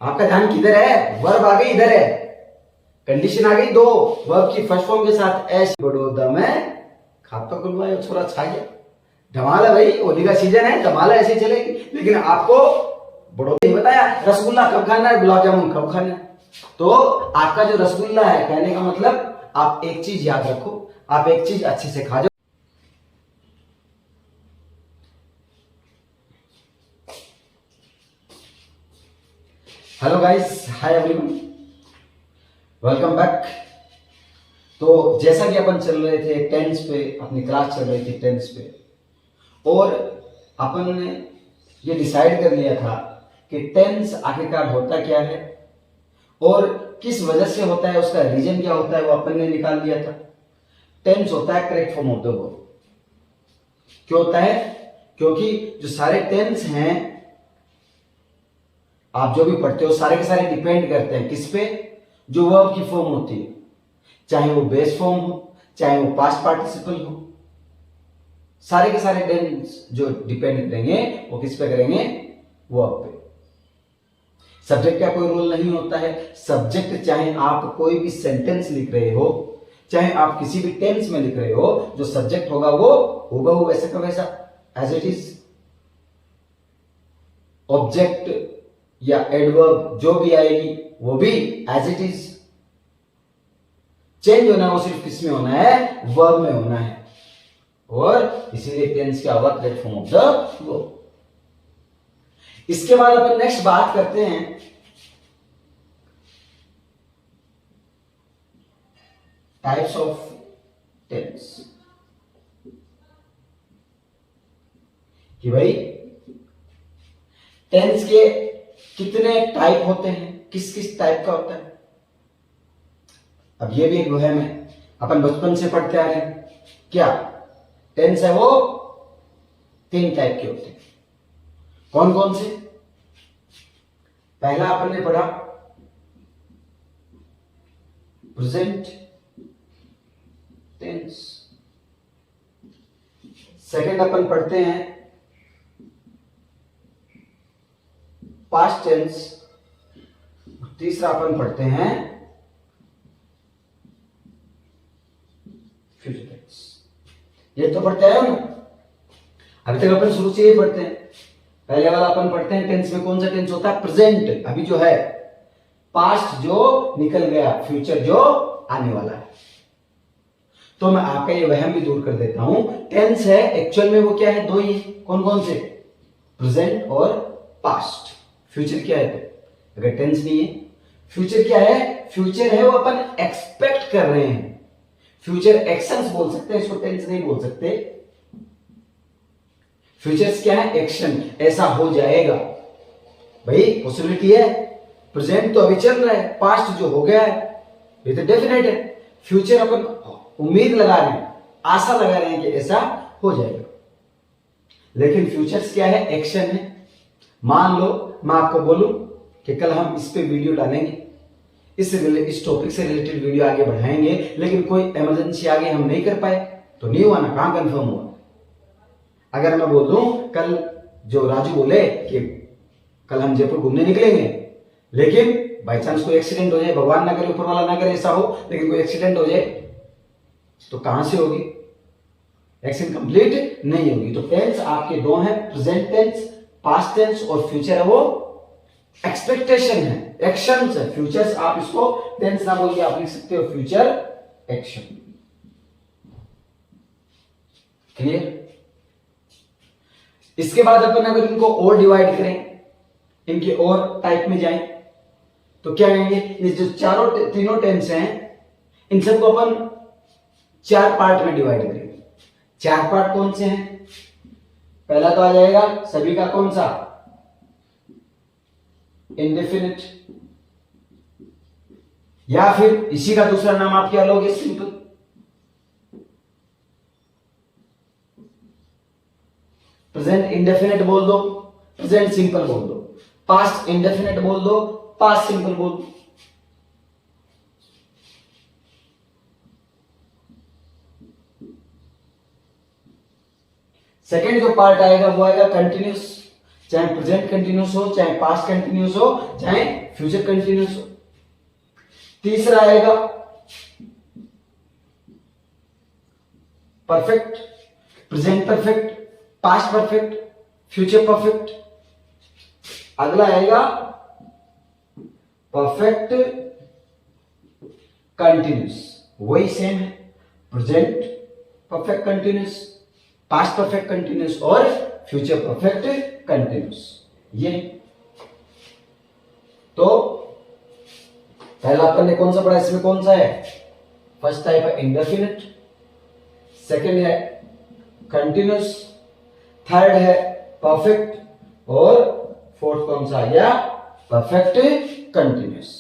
आपका ध्यान किधर है? वर्ब आ गई इधर है, कंडीशन आ गई दो, वर्ब की फर्स्ट फॉर्म के साथ ऐसी बड़ौदा में खाता खुलवाया, छोरा छा गया। धमाल है भाई, होली का सीजन है, धमाल ऐसे चलेगी। लेकिन आपको बड़ौदा नहीं बताया रसगुल्ला कब खाना है, गुलाब जामुन कब खाना है। तो आपका जो रसगुल्ला है, कहने का मतलब आप एक चीज याद रखो, आप एक चीज अच्छे से खा जाओ। Hello guys, hi everyone, welcome back. तो जैसा कि अपन चल रहे थे टेंस पे, अपनी क्लास चल रही थी टेंस पे, और अपन ने ये डिसाइड कर लिया था कि टेंस आखिरकार होता क्या है और किस वजह से होता है, उसका रीजन क्या होता है, वो अपन ने निकाल लिया था। टेंस होता है correct form of the verb. क्यों होता है? क्योंकि जो सारे टेंस हैं, आप जो भी पढ़ते हो, सारे के सारे डिपेंड करते हैं किस पे? जो वर्ब की फॉर्म होती है, चाहे वो बेस फॉर्म हो, चाहे वो पास्ट पार्टिसिपल हो, सारे के सारे टेंस जो डिपेंड करेंगे वो किस पे करेंगे? वर्ब पे। सब्जेक्ट का कोई रोल नहीं होता है। सब्जेक्ट चाहे आप कोई भी सेंटेंस लिख रहे हो, चाहे आप किसी भी टेंस में लिख रहे हो, जो सब्जेक्ट होगा वो हूबहू वैसे का वैसा, एज इट इज। ऑब्जेक्ट या एडवर्ब जो भी आएगी वो भी एज इट इज। चेंज होना वो सिर्फ किस में होना है? वर्ब में होना है। और इसीलिए टेंस क्या होगा? Correct form of the verb. इसके बाद अपन नेक्स्ट बात करते हैं टाइप्स ऑफ टेंस, कि भाई टेंस के कितने टाइप होते हैं, किस किस टाइप का होता है। अब ये भी एक वहम है, अपन बचपन से पढ़ते आ रहे हैं। क्या टेंस है वो 3 टाइप के होते हैं। कौन कौन से? पहला अपन ने पढ़ा प्रेजेंट टेंस, सेकंड अपन पढ़ते हैं पास्ट टेंस, तीसरा अपन पढ़ते हैं फ्यूचर टेंस। ये तो पढ़ते हैं ना, अभी तक अपन शुरू से ये पढ़ते हैं। पहले वाला अपन पढ़ते हैं टेंस में कौन सा टेंस होता है? प्रेजेंट, अभी जो है, पास्ट जो निकल गया, फ्यूचर जो आने वाला है। तो मैं आपका ये वहम भी दूर कर देता हूं। टेंस है एक्चुअल में वो क्या है? 2 ही। कौन कौन से? प्रेजेंट और पास्ट। फ्यूचर क्या है? तो अगर टेंस नहीं है, फ्यूचर क्या है? फ्यूचर है वो अपन एक्सपेक्ट कर रहे हैं। फ्यूचर एक्शंस बोल सकते हैं, इसको टेंस नहीं बोल सकते। फ्यूचर्स क्या है? एक्शन, ऐसा हो जाएगा भाई, पॉसिबिलिटी है। प्रेजेंट तो अभी चल रहा है, पास्ट जो हो गया है ये तो डेफिनेट है। फ्यूचर अपन उम्मीद लगा रहे हैं, आशा लगा रहे हैं कि ऐसा हो जाएगा। लेकिन फ्यूचर्स क्या है? एक्शन है। मान लो मैं आपको बोलूं कि कल हम इस पे वीडियो डालेंगे, इस टॉपिक से रिलेटेड वीडियो आगे बढ़ाएंगे, लेकिन कोई इमरजेंसी आ गई, हम नहीं कर पाए, तो नहीं हुआ ना, कहां कंफर्म हुआ। अगर मैं बोल दूं कल, जो राजू बोले कि कल हम जयपुर घूमने निकलेंगे, लेकिन बाई चांस कोई एक्सीडेंट हो जाए, भगवान ना करे, ऊपर वाला ना करे ऐसा हो, लेकिन कोई एक्सीडेंट हो जाए, तो कहां से होगी? एक्शन कंप्लीट नहीं होगी। तो टेंस आपके 2 हैं, प्रेजेंट टेंस, पास्ट टेंस, और फ्यूचर है वो एक्सपेक्टेशन है, एक्शंस है। फ्यूचर्स आप इसको टेंस ना बोल के आप लिख सकते हो फ्यूचर एक्शन। क्लियर? इसके बाद अपन अगर इनको और डिवाइड करें, इनके और टाइप में जाएं, तो क्या कहेंगे? ये जो तीनों टेंस हैं, इन सबको अपन 4 पार्ट में डिवाइड करेंगे। 4 पार्ट कौन से हैं? पहला तो आ जाएगा सभी का कौन सा? इंडेफिनिट, या फिर इसी का दूसरा नाम आप क्या लोगे? सिंपल। प्रेजेंट इंडेफिनिट बोल दो, प्रेजेंट सिंपल बोल दो। पास्ट इंडेफिनिट बोल दो, पास्ट सिंपल बोल दो। सेकेंड जो पार्ट आएगा वो आएगा कंटिन्यूस, चाहे प्रेजेंट कंटिन्यूस हो, चाहे पास्ट कंटिन्यूस हो, चाहे फ्यूचर कंटिन्यूस हो। तीसरा आएगा perfect, present perfect, past perfect, future perfect. अगला आएगा परफेक्ट कंटिन्यूस, वही सेम है, present perfect continuous, past perfect continuous और फ्यूचर परफेक्ट कंटिन्यूस। ये तो पहला अपन ने कौन सा पढ़ा, इसमें कौन सा है, फर्स्ट टाइप है इंडेफिनिट, सेकंड है कंटिन्यूस, थर्ड है परफेक्ट और फोर्थ कौन सा आ गया, परफेक्ट कंटिन्यूस।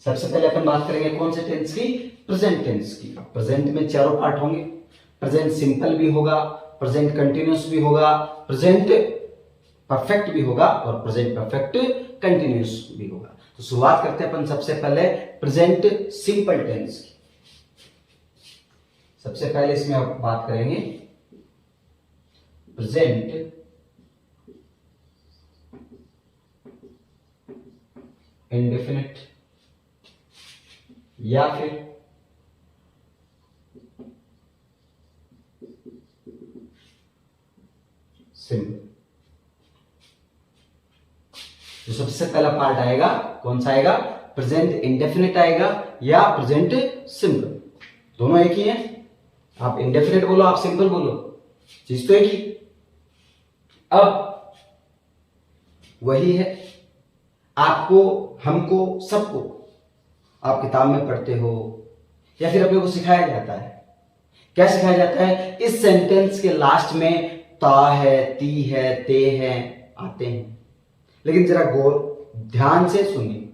सबसे पहले अपन बात करेंगे कौन से टेंस की, प्रेजेंट टेंस की। प्रेजेंट में चारों पार्ट होंगे, प्रेजेंट सिंपल भी होगा, प्रेजेंट कंटिन्यूस भी होगा, प्रेजेंट परफेक्ट भी होगा और प्रेजेंट परफेक्ट कंटिन्यूस भी होगा। तो शुरुआत करते हैं अपन सबसे पहले प्रेजेंट सिंपल टेंस की। सबसे पहले इसमें आप बात करेंगे प्रेजेंट इंडेफिनिट या फिर सिंपल। जो सबसे पहला पार्ट आएगा कौन सा आएगा, प्रेजेंट इंडेफिनिट आएगा या प्रेजेंट सिंपल, दोनों एक ही है। आप इंडेफिनिट बोलो, आप सिंपल बोलो, चीज तो एक ही। अब वही है, आपको, हमको, सबको, आप किताब में पढ़ते हो या फिर अपने को सिखाया जाता है। क्या सिखाया जाता है, इस सेंटेंस के लास्ट में ता है, ती है, ते है आते हैं। लेकिन जरा गौर ध्यान से सुनिए,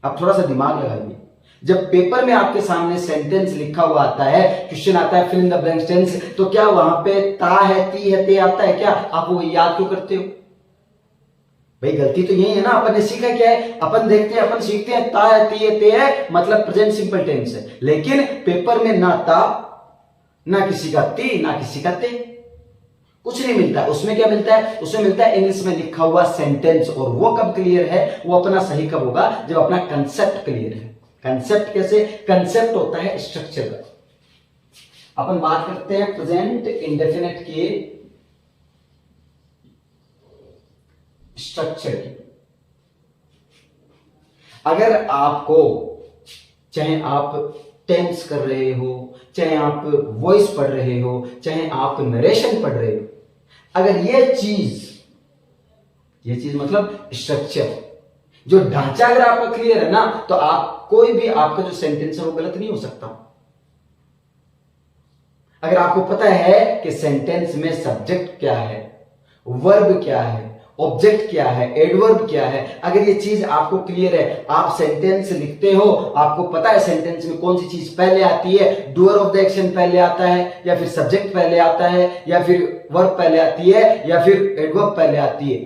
आप थोड़ा सा दिमाग लगाइए। जब पेपर में आपके सामने सेंटेंस लिखा हुआ आता है, क्वेश्चन आता है fill in the blanks tense, तो क्या वहां पे ता है, ती है, ते आता है क्या? आप वो याद क्यों करते हो? भाई गलती तो यही है ना, अपन ने सीखा क्या है, अपन देखते हैं, अपन सीखते हैं ता है, ती है, ते है, मतलब प्रेजेंट सिंपल टेंस है। लेकिन पेपर में ना ता, ना किसी का ती, ना किसी का ते, कुछ नहीं मिलता। उसमें क्या मिलता है, उसमें मिलता है इंग्लिश में लिखा हुआ सेंटेंस। और वो कब क्लियर है, वो अपना सही कब होगा, जब अपना कंसेप्ट क्लियर है। कंसेप्ट कैसे, कंसेप्ट होता है स्ट्रक्चर का। अपन बात करते हैं प्रेजेंट इंडेफिनिट के स्ट्रक्चर की। अगर आपको, चाहे आप टेंस कर रहे हो, चाहे आप वॉइस पढ़ रहे हो, चाहे आप नरेशन पढ़ रहे हो, अगर ये चीज मतलब स्ट्रक्चर, जो ढांचा अगर आपका क्लियर है ना, तो आप कोई भी आपका जो सेंटेंस है वो गलत नहीं हो सकता। अगर आपको पता है कि सेंटेंस में सब्जेक्ट क्या है, वर्ब क्या है, ऑब्जेक्ट क्या है, एडवर्ब क्या है, अगर ये चीज आपको क्लियर है, आप सेंटेंस लिखते हो, आपको पता है सेंटेंस में कौन सी चीज पहले आती है, डूअर ऑफ द एक्शन पहले आता है, या फिर सब्जेक्ट पहले आता है, या फिर वर्ब पहले आती है, या फिर एडवर्ब पहले आती है।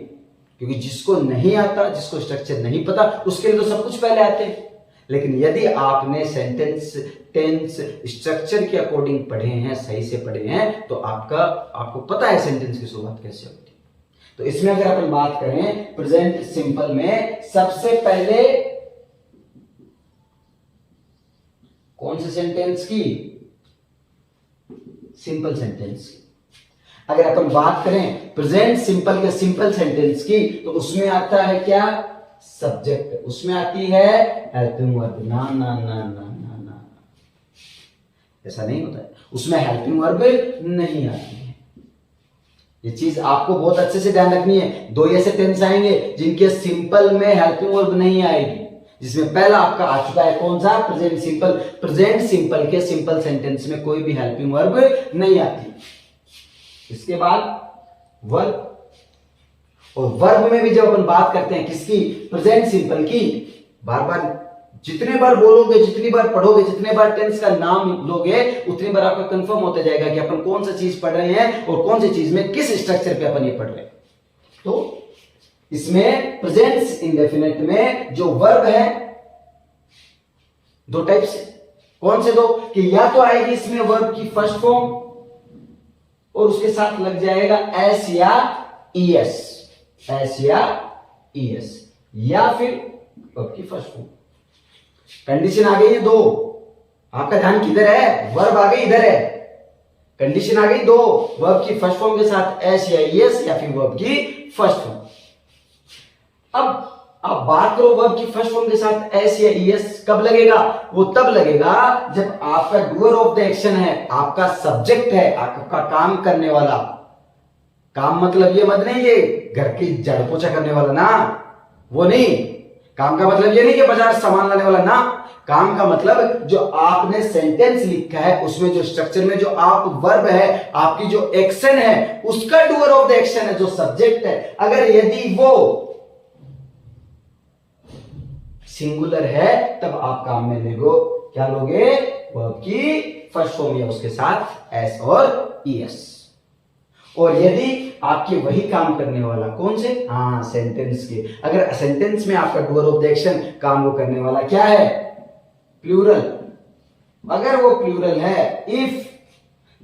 क्योंकि जिसको नहीं आता, जिसको स्ट्रक्चर नहीं पता, उसके लिए तो सब कुछ पहले आते हैं। लेकिन यदि आपने सेंटेंस टेंस स्ट्रक्चर के अकॉर्डिंग पढ़े हैं, सही से पढ़े हैं, तो आपको पता है सेंटेंस की शुरुआत कैसे होती है। तो इसमें अगर अपन बात करें प्रेजेंट सिंपल में, सबसे पहले कौन से सेंटेंस की, सिंपल सेंटेंस की। अगर अपन बात करें प्रेजेंट सिंपल के सिंपल सेंटेंस की, तो उसमें आता है क्या, सब्जेक्ट, उसमें आती है हेल्पिंग वर्ब। ना ना ना ना ना ना, ऐसा नहीं होता है, उसमें हेल्पिंग वर्ब नहीं आती है। ये चीज आपको बहुत अच्छे से ध्यान रखनी है। दो ऐसे टेंस आएंगे जिनके सिंपल में हेल्पिंग वर्ब नहीं आएगी, जिसमें पहला आपका आ चुका है कौन सा, प्रेजेंट सिंपल। प्रेजेंट सिंपल के सिंपल सेंटेंस में कोई भी हेल्पिंग वर्ब नहीं आती। इसके बाद वर्ब, और वर्ब में भी जब अपन बात करते हैं किसकी, प्रेजेंट सिंपल की, बार बार जितने बार बोलोगे, जितनी बार पढ़ोगे, जितने बार टेंस का नाम लोगे, उतनी बार आपका कंफर्म होता जाएगा कि अपन कौन सा चीज पढ़ रहे हैं और कौन सी चीज में किस स्ट्रक्चर पे अपन ये पढ़ रहे हैं। तो इसमें प्रेजेंट इंडेफिनिट में जो वर्ब है, दो टाइप से, कौन से दो? कि या तो आएगी इसमें वर्ब की फर्स्ट फॉर्म और उसके साथ लग जाएगा एस या ईएस, एस या ईएस, या फिर वर्ब की फर्स्ट फॉर्म। कंडीशन आ गई है दो, आपका ध्यान किधर है? वर्ब आ गई इधर है, कंडीशन आ गई दो, वर्ब की फर्स्ट फॉर्म के साथ एस या ईएस या फिर वर्ब की फर्स्ट फॉर्म। अब आप बात करो वर्ब की फर्स्ट फॉर्म के साथ एस या ईएस कब लगेगा? वो तब लगेगा जब आपका डूअर ऑफ द एक्शन है, आपका सब्जेक्ट है, आपका काम करने वाला। काम मतलब ये मत नहीं ये घर की झाड़ू पोछा करने वाला ना, वो नहीं। काम का मतलब ये नहीं कि बाजार सामान लाने वाला ना। काम का मतलब जो आपने सेंटेंस लिखा है उसमें जो स्ट्रक्चर में जो आप वर्ब है, आपकी जो एक्शन है, उसका डूअर ऑफ द एक्शन है, जो सब्जेक्ट है, अगर यदि वो सिंगुलर है तब आप काम में लेगो क्या लोगे? वर्ब की फर्स्ट फॉर्म या उसके साथ एस और ईएस। और यदि आपके वही काम करने वाला कौन से? हाँ, सेंटेंस के। अगर सेंटेंस में आपका डूअर ऑफ द एक्शन काम वो करने वाला क्या है? प्लूरल। अगर वो प्लूरल है, if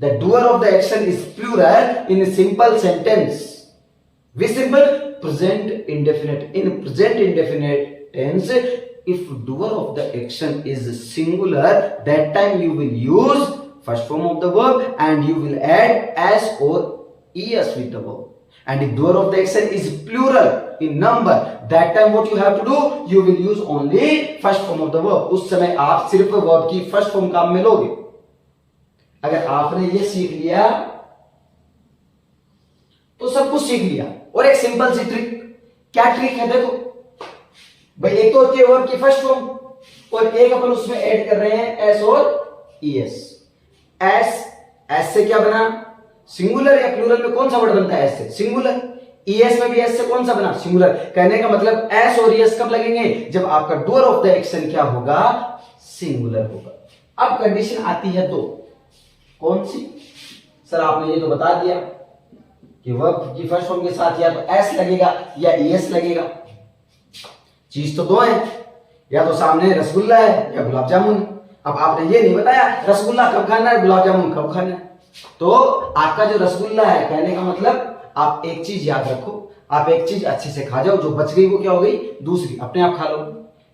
the doer of the action is plural in simple sentence, we simple present indefinite, in present indefinite tense, if doer of the action is singular, that time you will use first form of the verb and you will add s or es with the verb. And if doer of the action is plural in number, that time what you have to do, you will use only first form of the verb. उस समय आप सिर्फ verb की first form काम में लोगे। अगर आपने ये सीख लिया तो सब कुछ सीख लिया। और एक सिंपल सी ट्रिक, क्या ट्रिक है देखो भाई, एक तो होती है वर्ब की फर्स्ट फॉर्म और एक अपन उसमें ऐड कर रहे हैं एस और ईएस। एस से क्या बना? सिंगुलर या प्लूरल में कौन सा वर्ड बनता है? एस से सिंगुलर। ईएस में भी एस से कौन सा बना? सिंगुलर। कहने का मतलब एस और ईएस कब लगेंगे? जब आपका डूअर ऑफ द एक्शन क्या होगा? सिंगुलर होगा। अब कंडीशन आती है दो, कौन सी? सर आपने ये तो बता दिया कि वर्ब की फर्स्ट फॉर्म के साथ या तो एस लगेगा या ईएस लगेगा। चीज तो दो है, या तो सामने रसगुल्ला है या गुलाब जामुन। अब आपने ये नहीं बताया रसगुल्ला कब खाना है, गुलाब जामुन कब खाना है। तो आपका जो रसगुल्ला है, कहने का मतलब आप एक चीज याद रखो, आप एक चीज अच्छे से खा जाओ, जो बच गई वो क्या हो गई? दूसरी अपने आप खा लो।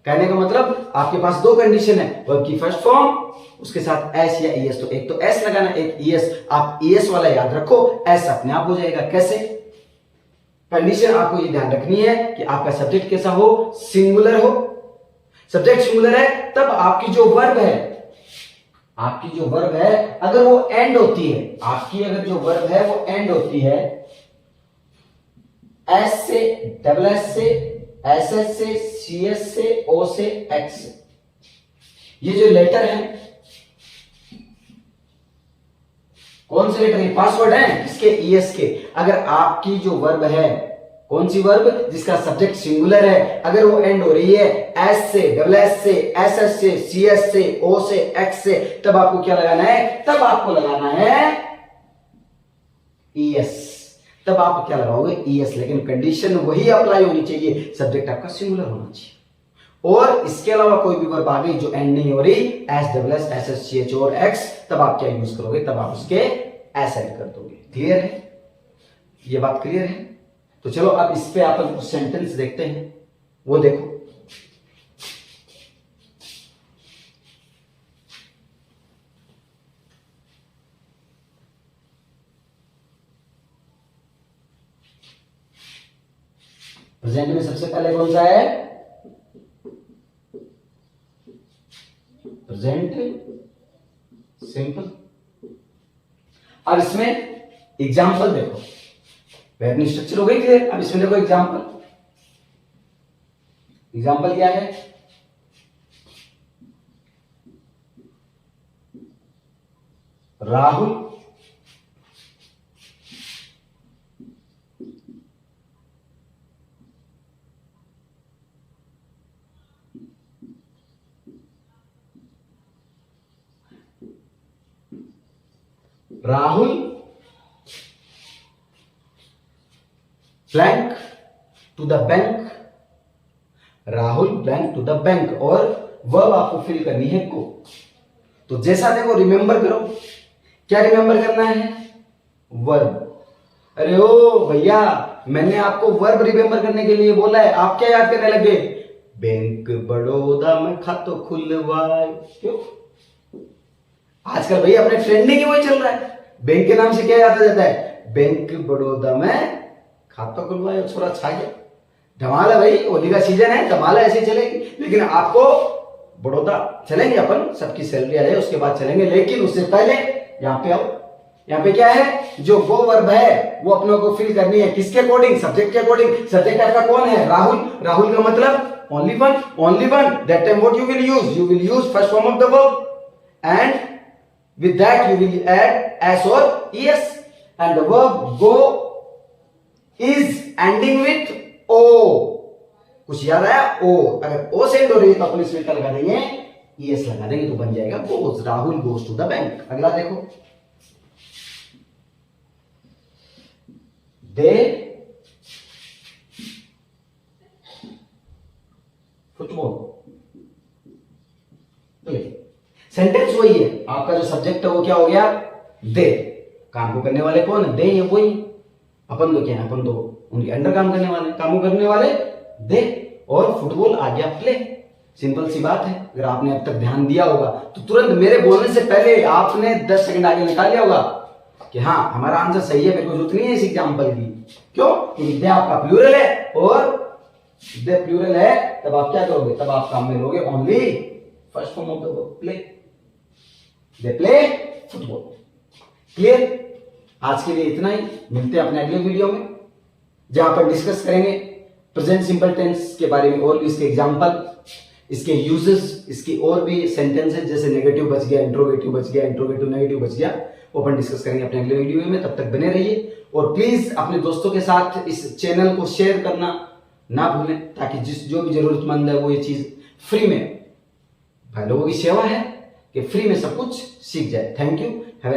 कहने का मतलब आपके पास दो कंडीशन है, वर्ब की फर्स्ट फॉर्म उसके साथ एस या ईएस। तो एक तो एस लगाना, एक ईएस। आप ईएस वाला याद रखो, एस अपने आप हो जाएगा। कैसे? कंडीशन आपको ये ध्यान रखनी है कि आपका सब्जेक्ट कैसा हो? सिंगुलर हो। सब्जेक्ट सिंगुलर है तब आपकी जो वर्ब है, आपकी जो वर्ब है अगर वो एंड होती है, आपकी अगर जो वर्ब है वो एंड होती है एस से, डबल एस से, एस एस से, सी एस से, ओ से, एक्स से, ये जो लेटर है कौन से लेटर? पासवर्ड है इसके ईएस के। अगर आपकी जो वर्ब है, कौन सी वर्ब? जिसका सब्जेक्ट सिंगुलर है, अगर वो एंड हो रही है एस से, डबल एस से, एस एस से, सी एस से, ओ से, एक्स से, तब आपको क्या लगाना है? तब आपको लगाना है ईएस। तब आप क्या लगाओगे? ईएस। लेकिन कंडीशन वही अप्लाई होनी चाहिए, सब्जेक्ट आपका सिंगुलर होना चाहिए। और इसके अलावा कोई भी वर्ब आ गई जो एंड नहीं हो रही, s, double s, s s, c h और एक्स, तब आप क्या यूज करोगे? तब आप उसके एस ऐड कर दोगे। क्लियर है? ये बात क्लियर है? तो चलो अब इस पे अपन कुछ सेंटेंस देखते हैं, वो देखो। प्रेजेंट में सबसे पहले कौन सा है? Present simple. अब इसमें एग्जाम्पल देखो, वर्ब स्ट्रक्चर हो गई क्लियर। अब इसमें देखो एग्जाम्पल। एग्जाम्पल क्या है? Rahul Rahul blank to the bank, Rahul blank to the bank. और वर्ब आपको फिल करनी है को। तो जैसा देखो रिमेंबर करो, क्या रिमेंबर करना है? वर्ब। अरे ओ भैया, मैंने आपको वर्ब रिमेंबर करने के लिए बोला है, आप क्या याद करने लगे? बैंक बड़ौदा में खाता खुलवाए। क्यों? आजकल भैया अपने ट्रेंडिंग ही वही चल रहा है। बैंक के नाम से क्या याद आ जाता है? बैंक बड़ौदा में खाता खुलवाए, छोरा छा गया। धमाल है भाई, होली का सीजन है, धमाल ऐसे चलेगी। लेकिन आपको बड़ौदा चलेंगे अपन, सबकी सैलरी आ जाए उसके बाद चलेंगे, लेकिन उससे पहले यहाँ पे आओ। यहाँ पे क्या है? जो गो वर्ब है वो अपनों को फिल करनी है, किसके अकॉर्डिंग? सब्जेक्ट के अकॉर्डिंग। सब्जेक्ट आपका कौन है? राहुल। राहुल का मतलब only one, only one. That time what you will use? You will use first form of the verb and with that you will add s or es, and the verb go is ending with o. कुछ याद आया? o। अगर o send हो रही है तो अपन इसमें क्या लगा देंगे? es लगा देंगे तो बन जाएगा goes। Rahul goes to the bank। अगला देखो, they फुटबॉल। सेंटेंस वही है, आपका जो सब्जेक्ट है वो क्या हो गया? दे। काम को करने वाले कौन है? दे है, वही। अपन तो क्या है? अपन तो उनके अंडर काम करने वाले, काम करने वाले दे। और फुटबॉल आ गया प्ले। सिंपल सी बात है। अगर आपने अब तक ध्यान दिया होगा तो तुरंत मेरे बोलने से पहले आपने 10 सेकंड आगे निकाल लिया होगा कि हाँ हमारा आंसर सही है, मेरे को जरूरत नहीं है इस एग्जाम्पल की। क्यों? क्योंकि दे आपका प्लूरल है, और दे प्लूरल है तब आप क्या करोगे? तब आप काम में लोगे only first form of the verb play. They play football. Clear? आज के लिए इतना ही। मिलते हैं अपने अगले वीडियो में, जहां पर डिस्कस करेंगे प्रेजेंट सिंपल टेंस के बारे में, और भी इसके एग्जांपल, इसके यूजेस, इसकी और भी सेंटेंसेस, जैसे नेगेटिव बच गया, इंट्रोगेटिव बच गया, इंट्रोगेटिव नेगेटिव बच गया, वो अपन डिस्कस करेंगे अपने अगले वीडियो में। तब तक बने रहिए, और प्लीज अपने दोस्तों के साथ इस चैनल को शेयर करना ना भूलें, ताकि जो भी जरूरतमंद है वो ये चीज फ्री में, भाई लोगों की सेवा है कि फ्री में सब कुछ सीख जाए। Thank you.